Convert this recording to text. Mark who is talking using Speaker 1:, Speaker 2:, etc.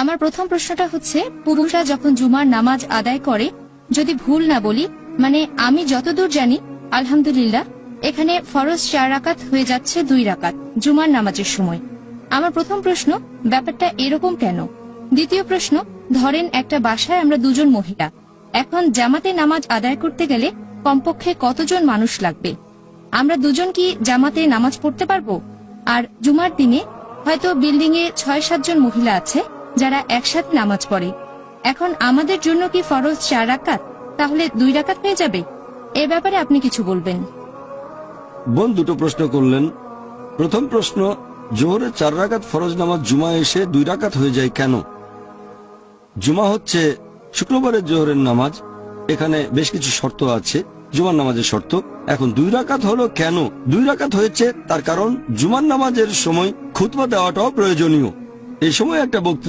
Speaker 1: আমার প্রথম প্রশ্নটা হচ্ছে, পুরুষরা যখন জুমার নামাজ আদায় করে, যদি ভুল না বলি, মানে আমি যতদূর জানি আলহামদুলিল্লাহ এখানে ফরজ 4 রাকাত হয়ে যাচ্ছে 2 রাকাত জুমার নামাজের সময়। আমার প্রথম প্রশ্ন, ব্যাপারটা এরকম কেন? দ্বিতীয় প্রশ্ন, ধরেন একটা বাসায় আমরা 2 জন মহিলা, এখন জামাতে নামাজ আদায় করতে গেলে কমপক্ষে কতজন মানুষ লাগবে? আমরা 2 জন কি জামাতে নামাজ পড়তে পারবো? আর জুমার দিনে হয়তো বিল্ডিং এ 6-7 জন মহিলা আছে যারা একসাথে নামাজ পড়ে, এখন আমাদের জন্য কি ফরজ 4 রাকাত, তাহলে 2 রাকাত হয়ে যাবে? এ ব্যাপারে আপনি কিছু বলবেন?
Speaker 2: বোন দুটো প্রশ্ন করলেন। প্রথম প্রশ্ন, জোহরে 4 রাকাত ফরজ নামাজ জুমা এসে 2 রাকাত হয়ে যায় কেন? জুমা হচ্ছে শুক্রবারের জোহরের নামাজ, এখানে বেশ কিছু শর্ত আছে জুমার নামাজের শর্ত। এখন 2 রাকাত হলো কেন? 2 রাকাত হয়েছে তার কারণ জুমার নামাজের সময় খুতবা দেওয়াটাও প্রয়োজনীয়। এই সময় একটা বক্তৃতা